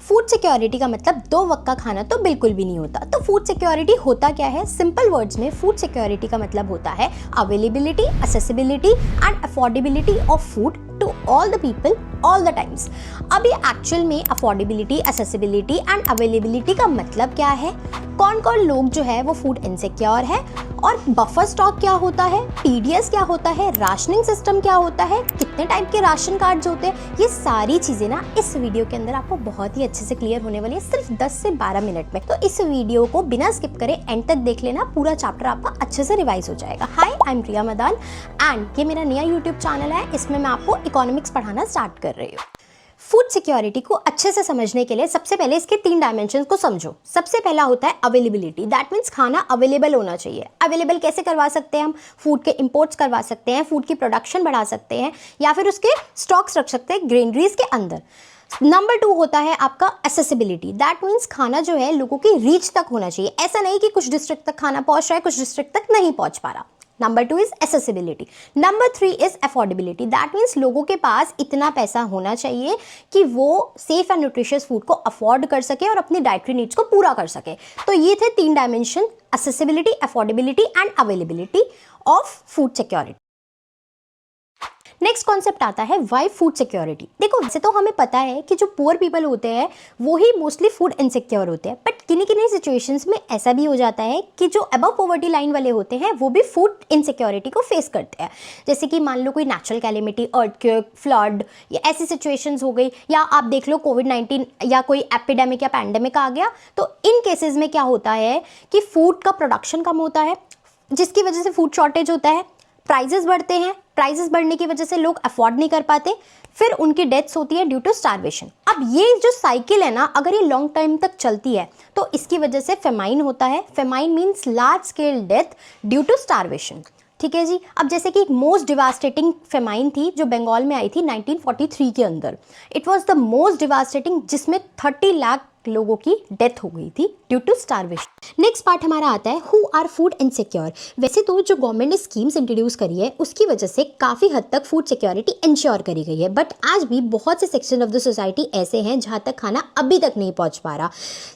Food security का मतलब 2 वक्त का खाना तो बिल्कुल भी नहीं होता। तो फूड सिक्योरिटी होता क्या है? सिंपल वर्ड्स में फूड सिक्योरिटी का मतलब होता है availability, accessibility and affordability of food to all the people all the times. अब ये एक्चुअल में अफोर्डेबिलिटी, एक्सेसिबिलिटी एंड अवेलेबिलिटी का मतलब क्या है? कौन कौन लोग जो है वो फूड इनसिक्योर है, और बफर स्टॉक क्या होता है, पीडीएस क्या होता है, राशनिंग सिस्टम क्या होता है, कितने टाइप के राशन कार्ड्स होते हैं, ये सारी चीज़ें ना इस वीडियो के अंदर आपको बहुत ही अच्छे से क्लियर होने वाली है, सिर्फ 10 से 12 मिनट में। तो इस वीडियो को बिना स्किप करे एंड तक देख लेना, पूरा चैप्टर आपका अच्छे से रिवाइज हो जाएगा। Hi, I am Priya Madan and ये मेरा नया यूट्यूब चैनल है, इसमें मैं आपको इकोनॉमिक्स पढ़ाना स्टार्ट कर रही हूँ। फूड सिक्योरिटी को अच्छे से समझने के लिए सबसे पहले इसके 3 डायमेंशन को समझो। सबसे पहला होता है अवेलेबिलिटी, दैट मीन्स खाना अवेलेबल होना चाहिए। अवेलेबल कैसे करवा सकते हैं हम? फूड के इंपोर्ट्स करवा सकते हैं, फूड की प्रोडक्शन बढ़ा सकते हैं, या फिर उसके स्टॉक्स रख सकते हैं ग्रेनरीज के अंदर। नंबर 2 होता है आपका एक्सेसिबिलिटी, दैट मीन्स खाना जो है लोगों की रीच तक होना चाहिए। ऐसा नहीं कि कुछ डिस्ट्रिक्ट तक खाना पहुंच रहा है, कुछ डिस्ट्रिक्ट तक नहीं पहुंच पा रहा। Number 2 is accessibility. Number 3 is affordability, that means लोगों के पास इतना पैसा होना चाहिए कि वो सेफ एंड न्यूट्रिशियस फूड को अफोर्ड कर सके और अपनी डाइटरी नीड्स को पूरा कर सके। तो ये थे 3 dimension, accessibility, affordability and availability of food security. Next concept आता है वाई फूड सिक्योरिटी। देखो, वैसे तो हमें पता है कि जो पुअर पीपल होते हैं वो ही मोस्टली फूड इनसिक्योर होते हैं, बट किन्हीं किन्हीं सिचुएशंस में ऐसा भी हो जाता है कि जो अबव पॉवर्टी लाइन वाले होते हैं वो भी फूड इनसिक्योरिटी को फेस करते हैं। जैसे कि मान लो कोई नेचुरल कैलेमिटी, अर्थक्वेक, फ्लड, या ऐसी सिचुएशंस हो गई, या आप देख लो कोविड-19 या कोई एपिडेमिक या पैंडेमिक आ गया, तो इन केसेस में क्या होता है कि फूड का प्रोडक्शन कम होता है, जिसकी वजह से फूड शॉर्टेज होता है, प्राइजेस बढ़ते हैं, प्राइजेस बढ़ने की वजह से लोग अफोर्ड नहीं कर पाते, फिर उनकी डेथ्स होती है ड्यू टू स्टारवेशन। अब ये जो साइकिल है ना, अगर ये लॉन्ग टाइम तक चलती है तो इसकी वजह से फेमाइन होता है। Famine means large scale death due to starvation. ठीक है जी। अब जैसे कि मोस्ट डिवास्टेटिंग फेमाइन थी जो बंगाल में आई थी 1943 के अंदर। It was the most devastating, जिसमें 30 लाख लोगों की डेथ हो गई थी due to starvation. Next part हमारा आता है हु आर फूड इनसिक्योर। वैसे तो जो गवर्नमेंट ने स्कीम्स इंट्रोड्यूस करी है उसकी वजह से काफ़ी हद तक फूड सिक्योरिटी इंश्योर करी गई है, बट आज भी बहुत से सेक्शन ऑफ द सोसाइटी ऐसे हैं जहाँ तक खाना अभी तक नहीं पहुँच पा रहा।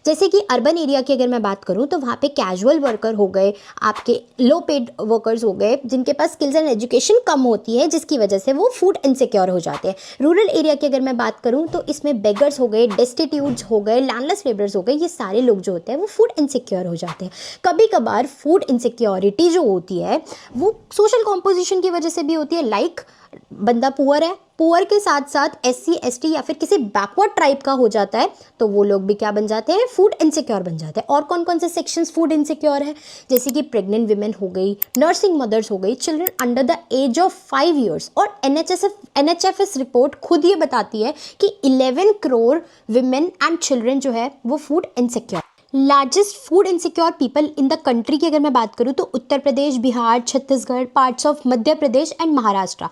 जैसे कि अर्बन एरिया की अगर मैं बात करूँ तो वहाँ पे कैजुअल वर्कर हो गए, आपके लो पेड वर्कर्स हो गए, जिनके पास स्किल्स एंड एजुकेशन कम होती है, जिसकी वजह से वो फूड इनसिक्योर हो जाते हैं। रूरल एरिया की अगर मैं बात करूँ तो इसमें बेगर्स हो गए, डेस्टिट्यूट्स हो गए, लैंडलेस लेबरर्स हो गए, ये सारे लोग जो होते हैं वो फूड इनसिक्योर हो जाते हैं। कभी कभार फूड इनसिक्योरिटी जो होती है वो सोशल कॉम्पोजिशन की वजह से भी होती है। लाइक बंदा पुअर है, पुअर के साथ साथ SC ST या फिर किसी बैकवर्ड ट्राइब का हो जाता है, तो वो लोग भी क्या बन जाते हैं? फूड इनसिक्योर बन जाते हैं। और कौन कौन से सेक्शंस फूड इनसिक्योर है? जैसे कि प्रेग्नेंट विमेन हो गई, नर्सिंग मदर्स हो गई, children under the age of 5 years. और NHFS रिपोर्ट खुद ये बताती है कि 11 करोड़ विमेन एंड चिल्ड्रन जो है वो food insecure. Largest food insecure people in the country की अगर मैं बात करूँ तो Uttar Pradesh, Bihar, Chhattisgarh, parts of Madhya Pradesh and Maharashtra,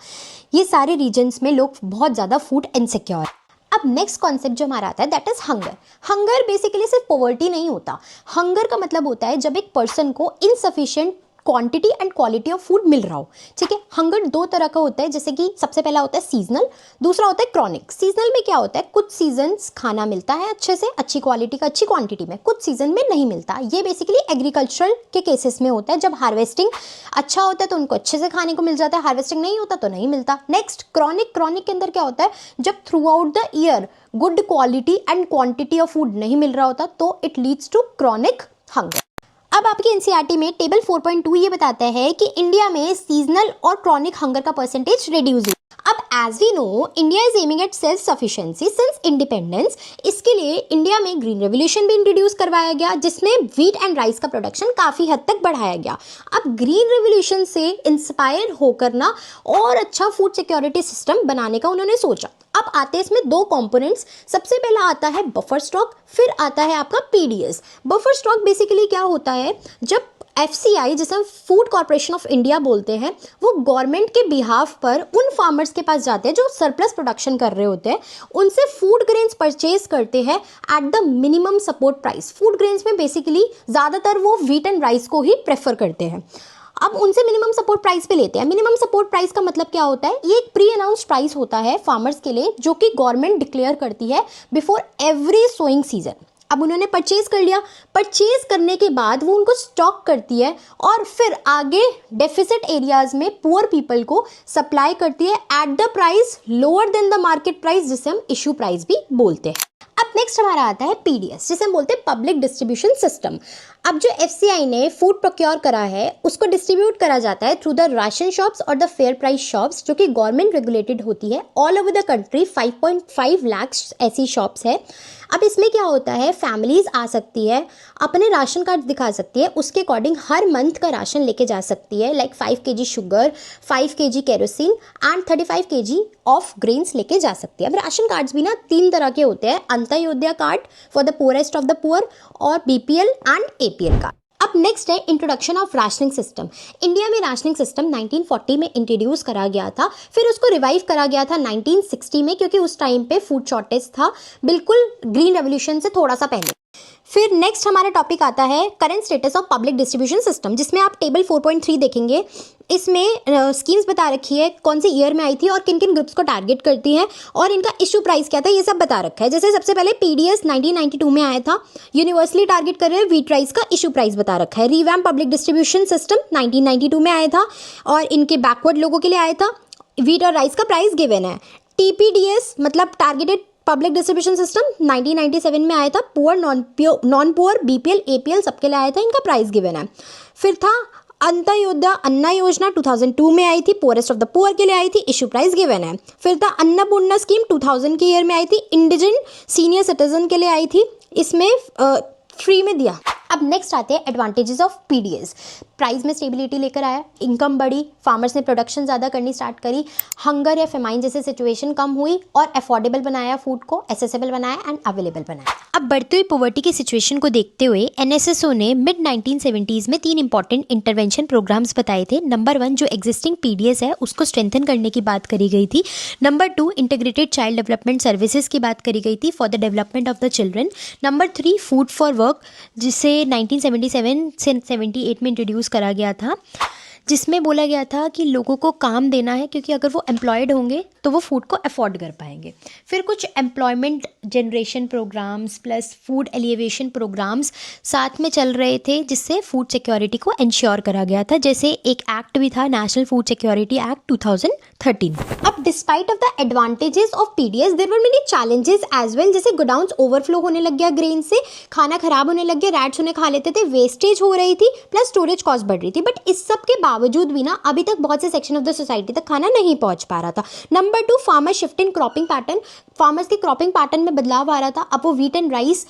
ये सारे रीजन्स में लोग बहुत ज़्यादा फूड इनसिक्योर। अब नेक्स्ट कॉन्सेप्ट जो हमारा आता है that is hunger. Hunger basically सिर्फ पॉवर्टी नहीं होता। हंगर का मतलब होता है जब एक पर्सन को insufficient quantity and quality of food मिल रहा हो। ठीक है। हंगर 2 तरह का होता है, जैसे कि सबसे पहला होता है सीजनल, दूसरा होता है क्रॉनिक। सीजनल में क्या होता है? कुछ सीजन्स खाना मिलता है अच्छे से, अच्छी क्वालिटी का, अच्छी क्वांटिटी में, कुछ सीजन में नहीं मिलता। ये बेसिकली एग्रीकल्चरल के केसेस में होता है, जब हार्वेस्टिंग अच्छा होता है तो उनको अच्छे से खाने को मिल जाता है, हार्वेस्टिंग नहीं होता तो नहीं मिलता। Next chronic. क्रॉनिक के अंदर क्या होता है? जब throughout the year good quality and quantity of food नहीं मिल रहा होता तो it leads to chronic hunger. अब आपकी एनसीईआरटी में टेबल 4.2 ये बताता है कि इंडिया में सीजनल और क्रॉनिक हंगर का परसेंटेज रिड्यूस हुआ। अब as we know India is aiming at self sufficiency since independence. इसके लिए इंडिया में ग्रीन रेवोल्यूशन भी इंट्रोड्यूस करवाया गया, जिसमें व्हीट एंड राइस का प्रोडक्शन काफ़ी हद तक बढ़ाया गया। अब ग्रीन रेवोल्यूशन से इंस्पायर होकर ना और अच्छा फूड सिक्योरिटी सिस्टम बनाने का उन्होंने सोचा। अब आते हैं इसमें 2 कंपोनेंट्स। सबसे पहला आता है बफर स्टॉक, फिर आता है आपका पीडीएस। बफर स्टॉक बेसिकली क्या होता है? जब FCI, जिसे हम फूड कॉर्पोरेशन ऑफ इंडिया बोलते हैं, वो गवर्नमेंट के बिहाफ पर उन फार्मर्स के पास जाते हैं जो सरप्लस प्रोडक्शन कर रहे होते हैं, उनसे फूड ग्रेन्स परचेज करते हैं at the minimum support price. Food grains में बेसिकली ज़्यादातर वो व्हीट एंड राइस को ही प्रेफर करते हैं। अब उनसे मिनिमम सपोर्ट प्राइस पे लेते हैं। मिनिमम सपोर्ट प्राइस का मतलब क्या होता है? ये एक प्री अनाउंस्ड प्राइस होता है फार्मर्स के लिए, जो कि गवर्नमेंट डिक्लेयर करती है बिफोर एवरी सोइंग सीजन। अब उन्होंने परचेज कर लिया, परचेज करने के बाद वो उनको स्टॉक करती है और फिर आगे डेफिसिट एरियाज में पुअर पीपल को सप्लाई करती है at the price lower than the market price, जिसे हम इशू प्राइस भी बोलते हैं। अब नेक्स्ट हमारा आता है पीडीएस, जिसे हम बोलते हैं पब्लिक डिस्ट्रीब्यूशन सिस्टम। अब जो एफसीआई ने फूड प्रोक्योर करा है उसको डिस्ट्रीब्यूट करा जाता है थ्रू द राशन शॉप्स और द फेयर प्राइस शॉप्स, जो कि गवर्नमेंट रेगुलेटेड होती है। All over the country 5.5 lakh ऐसी शॉप्स है। अब इसमें क्या होता है, फैमिलीज आ सकती है, अपने राशन कार्ड दिखा सकती है, उसके अकॉर्डिंग हर मंथ का राशन लेके जा सकती है। Like 5 kg sugar, 5 kg kerosene and 35 kg of grains लेके जा सकती है। अब राशन कार्ड्स भी ना 3 तरह के होते हैं, Antyodaya card for the poorest of the poor और बीपीएल एंड एपीएल कार्ड। अब नेक्स्ट है introduction of rationing system. India में राशनिंग सिस्टम 1940 में इंट्रोड्यूस करा गया था, फिर उसको रिवाइव करा गया था 1960 में, क्योंकि उस टाइम पे फूड शॉर्टेज था, बिल्कुल ग्रीन रेवोल्यूशन से थोड़ा सा पहले। फिर नेक्स्ट हमारा टॉपिक आता है current status of public distribution system, जिसमें आप टेबल 4.3 देखेंगे। इसमें स्कीम्स बता रखी है, कौन से ईयर में आई थी और किन किन ग्रुप्स को टारगेट करती है और इनका इशू प्राइस क्या था, ये सब बता रखा है। जैसे सबसे पहले पीडीएस 1992 में आया था, यूनिवर्सली टारगेट कर रहे हैं व्हीट राइस का इशू प्राइस बता रखा है। रिवैम्प पब्लिक डिस्ट्रीब्यूशन सिस्टम 1992 में आया था और इनके बैकवर्ड लोगों के लिए आया था। व्हीट और राइस का प्राइस गिवन है। टीपीडीएस मतलब टारगेटेड पब्लिक डिस्ट्रीब्यूशन सिस्टम 1997 में आया था। Poor, non poor, BPL, APL सबके लिए आया था, इनका प्राइस गिवन है। फिर था अंत्योदय अन्ना योजना 2002 में आई थी, पुअरेस्ट ऑफ द पुअर के लिए आई थी, इशू प्राइस गिवन है। फिर था अन्नपूर्णा स्कीम 2000 के ईयर में आई थी, इंडिजन सीनियर सिटीजन के लिए आई थी, इसमें फ्री में दिया। अब नेक्स्ट आते हैं एडवांटेजेस ऑफ पीडीएस। प्राइस में स्टेबिलिटी लेकर आया, इनकम बढ़ी, फार्मर्स ने प्रोडक्शन ज़्यादा करनी स्टार्ट करी, हंगर या फेमाइन जैसे सिचुएशन कम हुई और अफोर्डेबल बनाया फूड को, एसेसेबल बनाया एंड अवेलेबल बनाया। अब बढ़ती हुई पॉवर्टी की सिचुएशन को देखते हुए एनएसएसओ ने मिड 1970s में 3 इंपॉर्टेंट इंटरवेंशन प्रोग्राम्स बताए थे। नंबर 1 जो एग्जिस्टिंग पीडीएस है उसको स्ट्रेंथन करने की बात करी गई थी। Number 2 integrated child development services की बात करी गई थी for the development of the children. Number 3 food for work, जिसे 1977 से 78 में इंट्रोड्यूस करा गया था, जिसमें बोला गया था कि लोगों को काम देना है, क्योंकि अगर वो एम्प्लॉयड होंगे तो वो फूड को अफोर्ड कर पाएंगे। फिर कुछ employment generation programmes plus food elevation programmes साथ में चल रहे थे, जिससे फूड सिक्योरिटी को इंश्योर करा गया था। जैसे एक एक्ट भी था, नेशनल फूड सिक्योरिटी एक्ट 2013। अब despite of the advantages of PDS there were many challenges as well. जैसे गोडाउन्स ओवरफ्लो होने लग गया ग्रेन से, खाना खराब होने लग गया, रैट्स उन्हें खा लेते थे, वेस्टेज हो रही थी, प्लस स्टोरेज कॉस्ट बढ़ रही थी। बट इस सब के बावजूद भी ना अभी तक बहुत से सेक्शन ऑफ द सोसाइटी तक खाना नहीं पहुंच पा रहा था। Number 2 farmer shift in cropping pattern. Farmers के क्रॉपिंग पैटर्न में बदलाव आ रहा था। अब वो व्हीट एंड राइस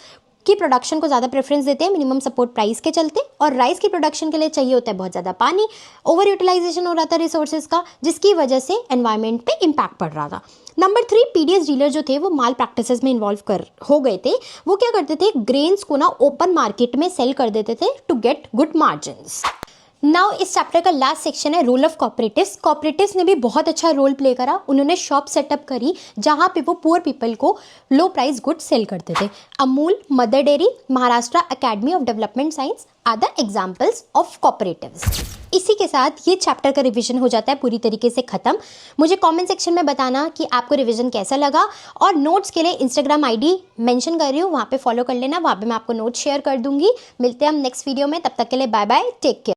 की प्रोडक्शन को ज़्यादा प्रेफरेंस देते हैं मिनिमम सपोर्ट प्राइस के चलते, और राइस की प्रोडक्शन के लिए चाहिए होता है बहुत ज़्यादा पानी। ओवर यूटिलाइजेशन हो रहा था रिसोर्सेज का, जिसकी वजह से एनवायरनमेंट पे इम्पैक्ट पड़ रहा था। नंबर 3 पीडीएस डीलर जो थे वो माल प्रैक्टिसेस में इन्वॉल्व हो गए थे। वो क्या करते थे, ग्रेन्स को ना ओपन मार्केट में सेल कर देते थे to get good margins. Now इस चैप्टर का लास्ट सेक्शन है रोल ऑफ कॉपरेटिव्स। कॉपरेटिव्स ने भी बहुत अच्छा रोल प्ले करा। उन्होंने शॉप सेटअप करी जहाँ पे वो पुअर पीपल को लो प्राइस गुड सेल करते थे। Amul, Mother Dairy, Maharashtra Academy of Development Science are the examples of cooperatives. इसी के साथ ये चैप्टर का रिवीजन हो जाता है पूरी तरीके से ख़त्म। मुझे कमेंट सेक्शन में बताना कि आपको रिवीजन कैसा लगा, और नोट्स के लिए इंस्टाग्राम आईडी मेंशन कर रही हूँ, वहाँ पे फॉलो कर लेना, वहाँ पे मैं आपको नोट्स शेयर कर दूंगी। मिलते हैं हम नेक्स्ट वीडियो में, तब तक के लिए बाय बाय, टेक केयर।